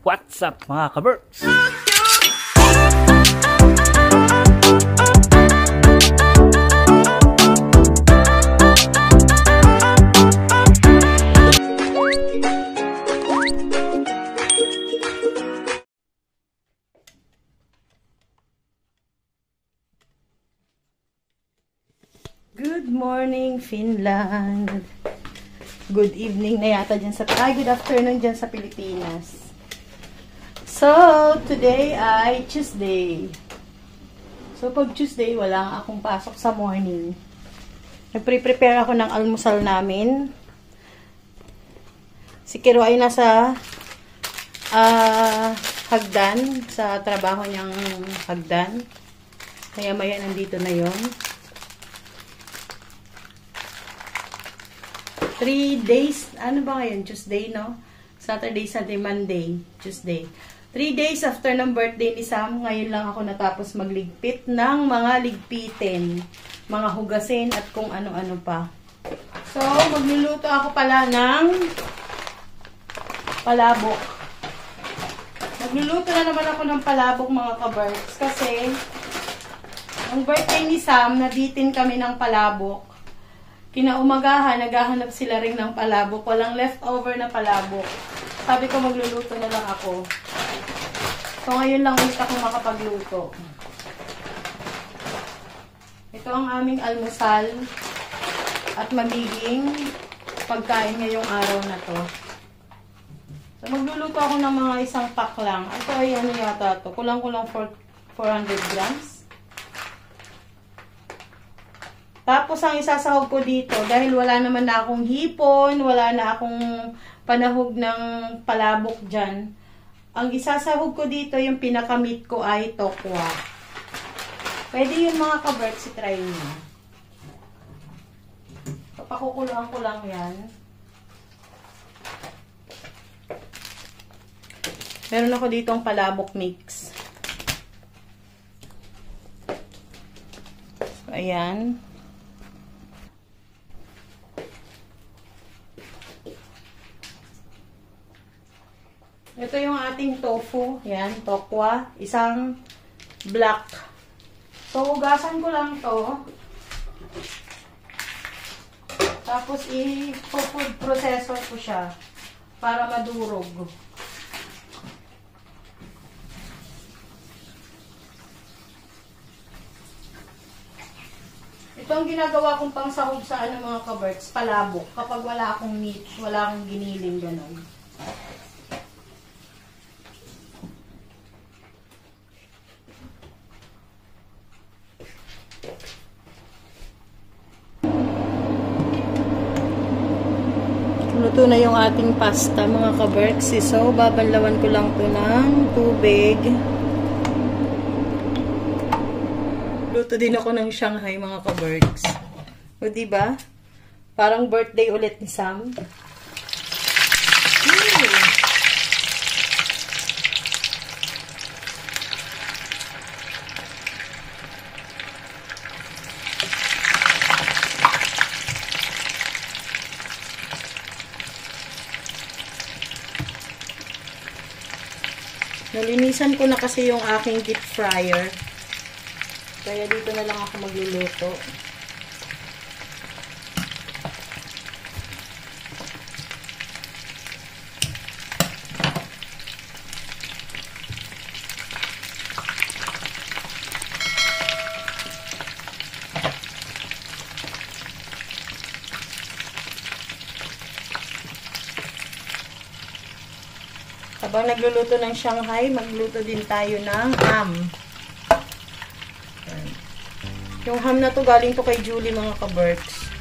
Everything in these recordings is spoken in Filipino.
What's up mga ka-Berks? Good morning, Finland. Good evening na yata dyan sa... good afternoon dyan sa Pilipinas. So, today ay Tuesday. So, pag Tuesday, wala akong pasok sa morning. Nagpre-prepare ako ng almusal namin. Si Kiro ay nasa hagdan, sa trabaho niyang hagdan. Kaya maya nandito na yon. 3 days, ano ba ngayon? Tuesday, no? Saturday, Sunday, Monday, Tuesday. 3 days after ng birthday ni Sam, ngayon lang ako natapos magligpit ng mga ligpitin, mga hugasin at kung ano-ano pa. So, magluluto ako pala ng palabok. Magluluto na naman ako ng palabok mga ka-Berks kasi ang birthday ni Sam, nabitin kami ng palabok. Kinaumagahan, naghahanap sila rin ng palabok. Walang leftover na palabok. Sabi ko magluluto na lang ako. So, ngayon lang ulit ako makapagluto. Ito ang aming almusal at magiging pagkain ngayong araw na to. So, magluluto ako ng mga isang pack lang. Ito ay ano yata to? Kulang-kulang 400 grams. Tapos, ang isasahog ko dito, dahil wala naman na akong hipon, wala na akong panahog ng palabok dyan, ang isasahog ko dito, yung pinakamit ko ay tokwa. Pwede yun mga ka-Berks, i-try nyo. Papakukuluan ko lang yan. Meron ako dito ang palabok mix. So, ayan. Ito yung ating tofu. Yan, tokwa. Isang black. So, hugasan ko lang to. Tapos, i-food processor ko siya para madurog. Ito ang ginagawa kong pangsahog sa mga ka-Berks, palabok. Kapag wala akong meat, wala akong giniling, gano'n. Luto na yung ating pasta mga ka-Berks. So, babanlawan ko lang to ng tubig. Luto din ako ng Shanghai mga ka-Berks. O diba? Parang birthday ulit ni Sam. Nalinisan ko na kasi yung aking deep fryer. Kaya dito na lang ako magluluto. Habang nagluluto ng Shanghai, magluto din tayo ng ham. Yung ham na to galing to kay Julie mga ka-Berks.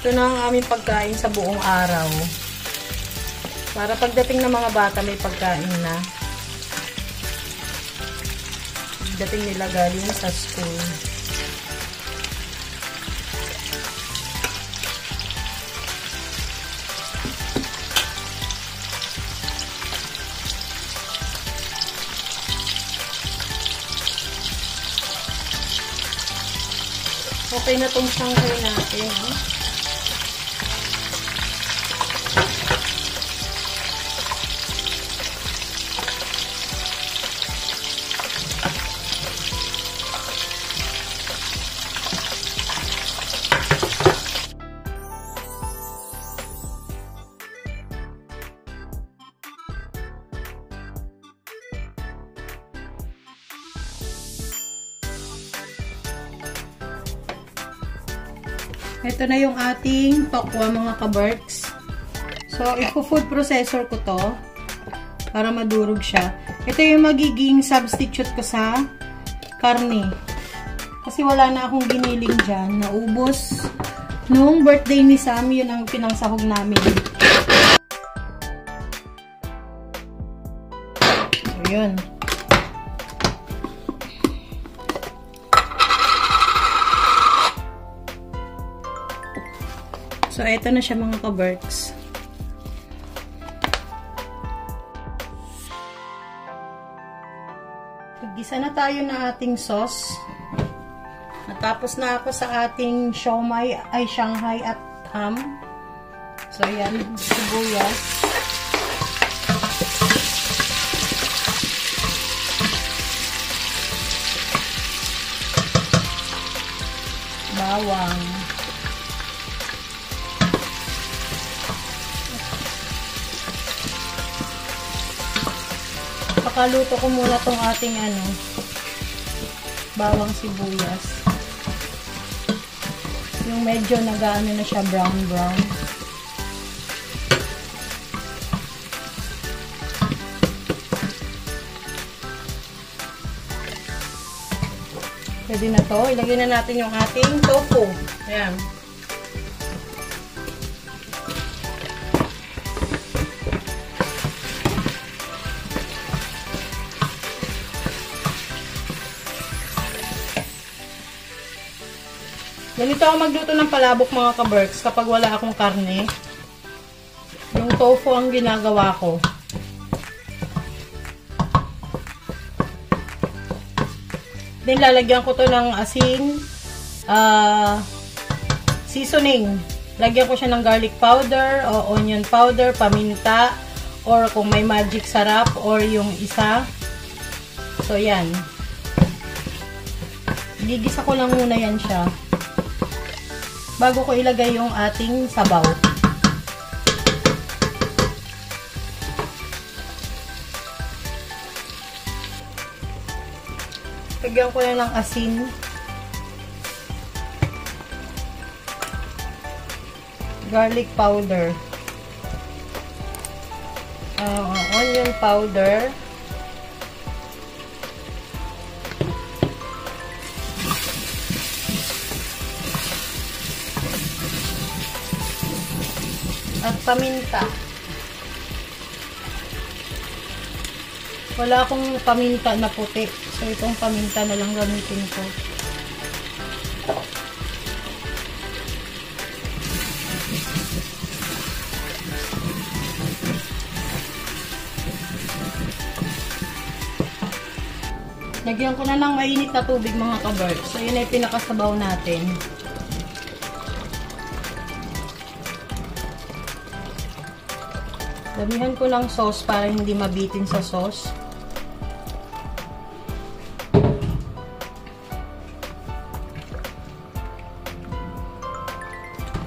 Ito na ang aming pagkain sa buong araw. Para pagdating ng mga bata may pagkain na. Pagdating nila galing sa school. Okay na tong Shanghai natin. Ito na yung ating tokwa mga kaberks. So, ipo-food processor ko to para madurog siya. Ito yung magiging substitute ko sa karne. Kasi wala na akong giniling dyan. Naubos. Noong birthday ni Sam, yun ang pinangsahog namin. So, yun. So, eto na siya mga kaberks. Gisa na tayo na ating sauce. Natapos na ako sa ating siomai, ay Shanghai at ham. So, yan. Sibuyas. Bawang. Pakaluto ko muna tong ating bawang sibuyas. Yung medyo nag-ano na siya, brown. Pwede na to. Ilagay na natin yung ating tofu. Ayan. Ganito ako magluto ng palabok mga kaberks kapag wala akong karne. Yung tofu ang ginagawa ko. Then lalagyan ko to ng asin, seasoning. Lagyan ko siya ng garlic powder o onion powder, paminta, or kung may magic sarap or yung isa. So yan. Gigisa ko lang muna yan siya bago ko ilagay yung ating sabaw. Lagyan ko na ng asin. Garlic powder. Onion powder. At paminta. Wala akong paminta na puti. So, itong paminta na lang gamitin ko. Lagyan ko na ng mainit na tubig mga kaberks. So, yun ay pinakasabaw natin. Damihan ko ng sauce para hindi mabitin sa sauce.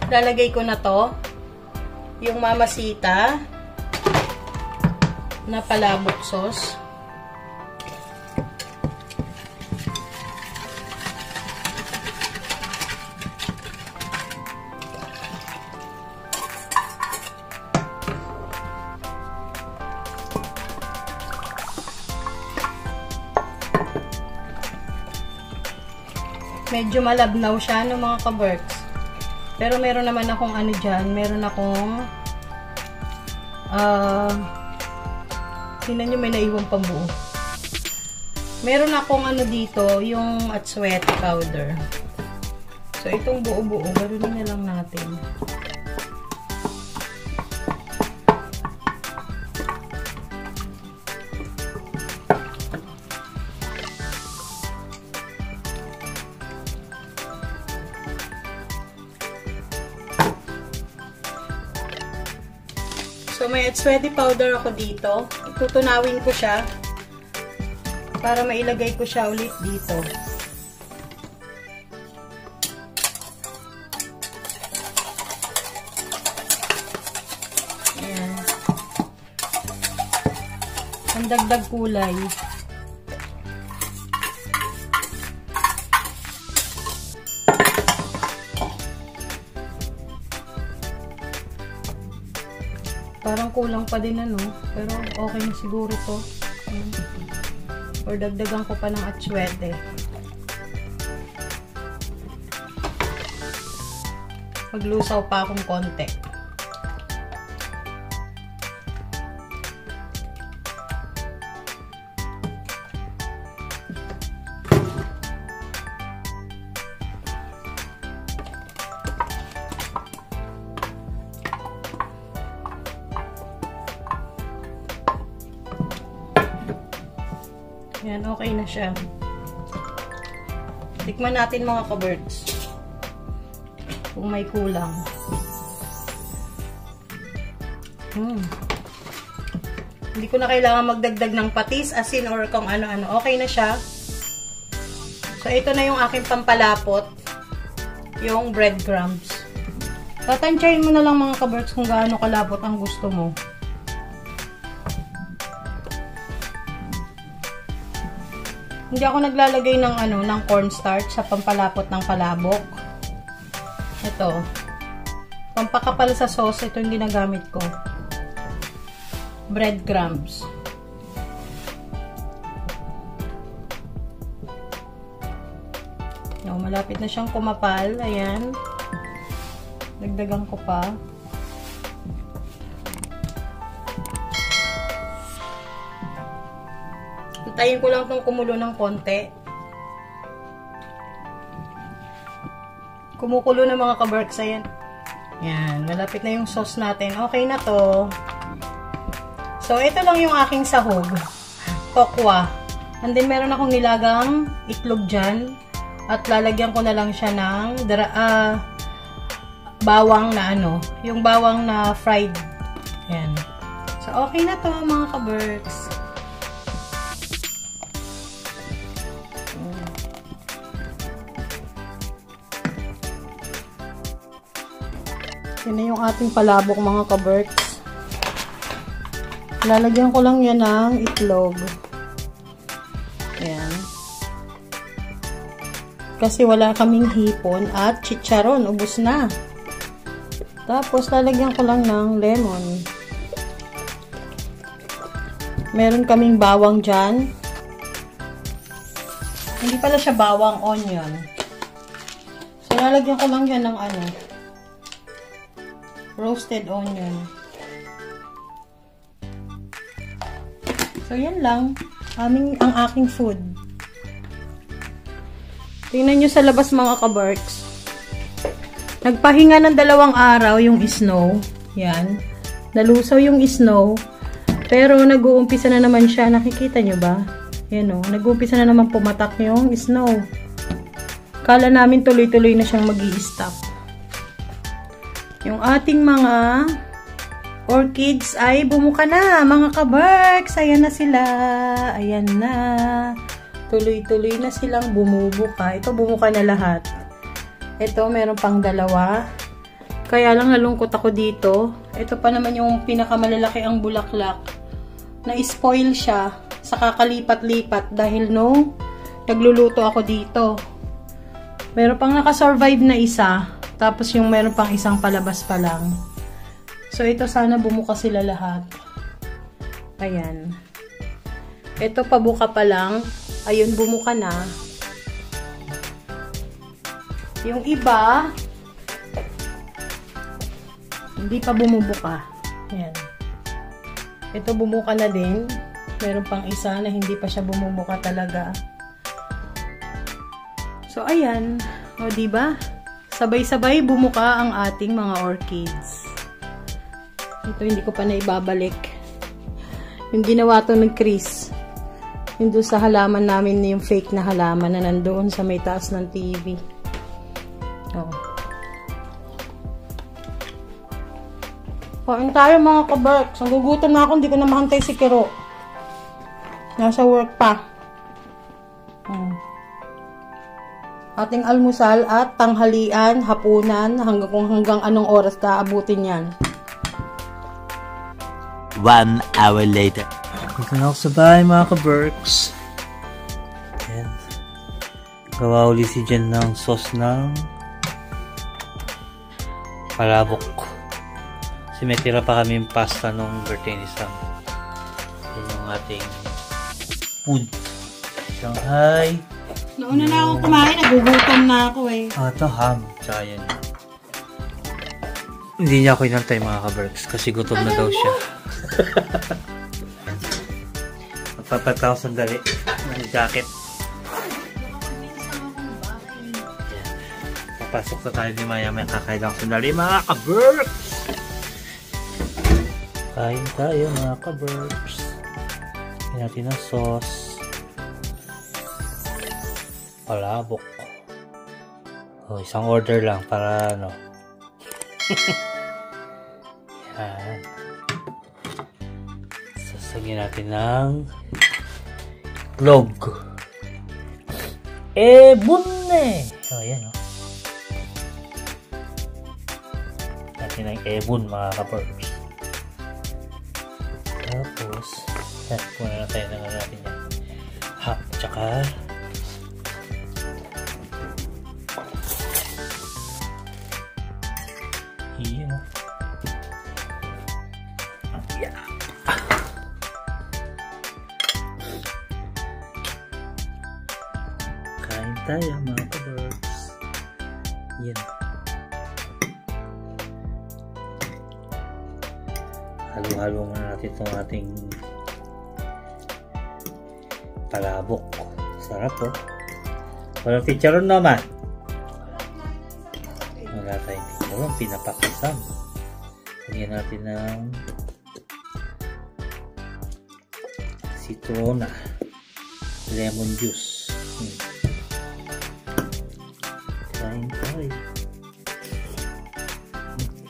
Lalagay ko na to yung mamasita na palabok sauce. Medyo malabnaw siya no mga kaberks. Pero meron naman akong dyan. Meron akong tingnan nyo, may naiwang pambuo. Meron akong dito, yung atswete powder. So, itong buo-buo, garunin na lang natin. So, may atswete powder ako dito. Tutunawin ko siya para mailagay ko siya ulit dito. Ayan. Ang dagdag kulay. Parang kulang pa din ano. Pero okay na siguro to. Or dagdagan ko pa ng atsuete. Maglusaw pa akong konti. Yan, okay na siya. Tikman natin mga ka-birds. Kung may kulang. Hindi ko na kailangan magdagdag ng patis, asin, or kung ano-ano. Okay na siya. So, ito na yung aking pampalapot. Yung breadcrumbs. Tatansyahin mo na lang mga ka-birds kung gaano kalapot ang gusto mo. Hindi ako naglalagay ng ng cornstarch sa pampalapot ng palabok. Ito. Pampakapal sa sauce, ito yung ginagamit ko. Breadcrumbs. No, malapit na siyang kumapal. Ayan. Dagdagan ko pa. Hintayin ko lang itong kumulo ng konti. Kumukulo na mga ka-berks. Ayan. Yan. Malapit na yung sauce natin. Okay na to. So, ito lang yung aking sahog. Tokwa. And then, meron akong nilagang itlog dyan. At lalagyan ko na lang siya ng bawang na yung bawang na fried. Ayan. So, okay na to mga ka-berks. Yan na yung ating palabok mga ka-berks. Lalagyan ko lang yan ng itlog. Ayan. Kasi wala kaming hipon at chicharon. Ubus na. Tapos lalagyan ko lang ng lemon. Meron kaming bawang dyan. Hindi pala siya bawang, onion. So lalagyan ko lang yan ng roasted onion. So, yan lang. Ang aking food. Tingnan nyo sa labas mga ka-berks. Nagpahinga ng 2 araw yung snow. Yan. Nalusaw yung snow. Pero, nag-uumpisa na naman siya. Nakikita nyo ba? Yan o. Nag-uumpisa na naman pumatak yung snow. Kala namin tuloy-tuloy na siyang mag-i-stop. Yung ating mga orchids ay bumuka na, mga ka-berks. Ayan na sila. Ayan na. Tuloy-tuloy na silang bumubuka. Ito, bumuka na lahat. Ito, meron pang 2. Kaya lang nalungkot ako dito. Ito pa naman yung pinakamalalaki ang bulaklak. Na-spoil siya sa kakalipat-lipat dahil nagluluto ako dito. Meron pang nakasurvive na isa. Tapos yung meron pang isang palabas pa lang. So, ito sana bumuka sila lahat. Ayan. Ito pabuka pa lang. Ayun, bumuka na. Yung iba, hindi pa bumubuka. Ayan. Ito bumuka na din. Meron pang isa na hindi pa siya bumubuka talaga. So, ayan. O, diba? Sabay-sabay bumuka ang ating mga orchids. Ito hindi ko pa na ibabalik. Yung ginawa to ng Chris. Yung doon sa halaman namin, yung fake na halaman na nandoon sa may taas ng TV. Oh. Kain tayo mga ka-berks. Nagugutom na ako, hindi ko na mahantay si Kiro. Nasa work pa. Ating almusal at tanghalian, hapunan, hanggang anong oras ka abutin yan. 1 hour later. Dito na ako sa bahay mga ka-berks. Ayan. Gawa uli si Jen ng sauce ng palabok. Kasi may tira pa kami yung pasta nung birthday ni Sam. Yan yung ating food. Shanghai. Nauna na ako kumain, nagugutom na ako eh. Ito ham. Tsaka yan. Hindi niya ako inantay mga ka-Berks kasi gutom na daw siya. Magpapata ako sandali ng jacket. Papasok na tayo ni Maya. May kakain ako sandali mga ka-Berks. Kain tayo mga ka-Berks. Kain natin ng sauce. Palabok. Oh, isang order lang para ano. Yan. Sasagyan natin ng vlog. Ebune! Oh, yan oh. Natin ng ebun mga ka-Berks. Tapos, muna na tayo na natin yan. Hap, tsaka iya. Yeah. Kain tayo mga ka-Berks. Yan. Halo-halo muna natin itong ating palabok. Sarap po. Walang chicharon naman. Wala tayong chicharon. Pinapakasam. Lagyan natin ng citrona. Lemon juice. Kain tayo.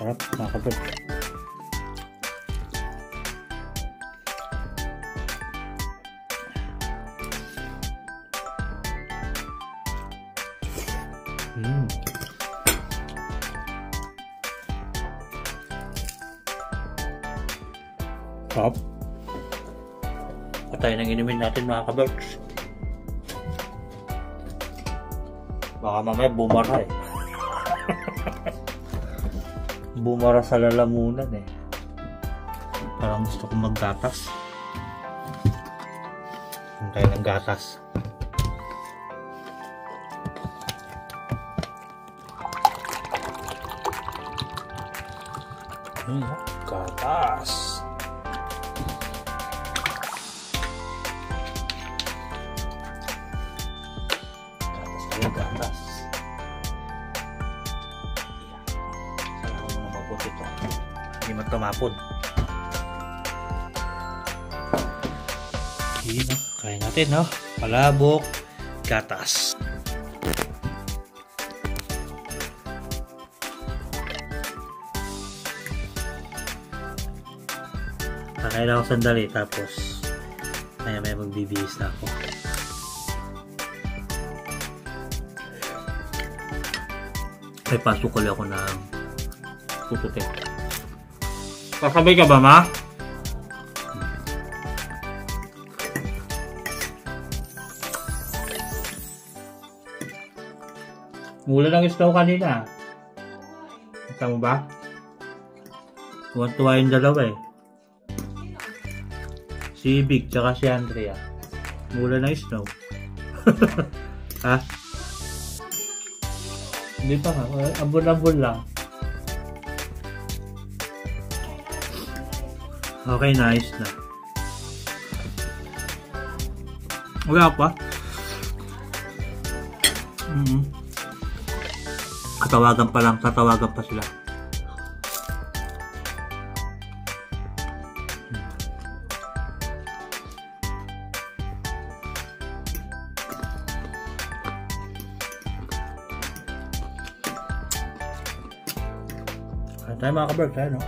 Sarap mga ka-Berks. Sarap. Patay nang inumin natin mga ka-Berks. Baka mamaya bumara eh. Bumara sa lalamunan eh. Parang gusto kong maggatas. Hintay ng gatas. Gatas. Gatas. Saan ako muna mabuti ito? Hindi man tumapon. Sige no, kain natin no. Palabok, gatas. Kakain ako sandali tapos maya magbibihis na ako. Ay, pasok ulit ako ng puputi. Kasabay ka ba, ma? Mula lang islaw kanina. Kita mo ba? Tuwan-tuwa yung dalawa eh. Si Big tsaka si Andrea. Mula ng snow. Ha? Hindi pa nga. Abon-abon lang. Okay, nice na. Wala pa. Tatawagan pa lang. Tatawagan pa sila. Tayo mga ka-Berks, tayo no?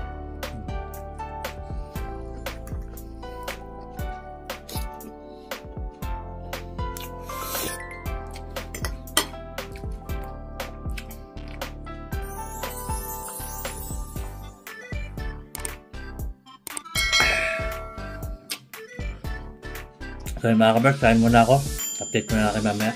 So mga ka-Berks, kain muna ako. Update muna kayo mamaya.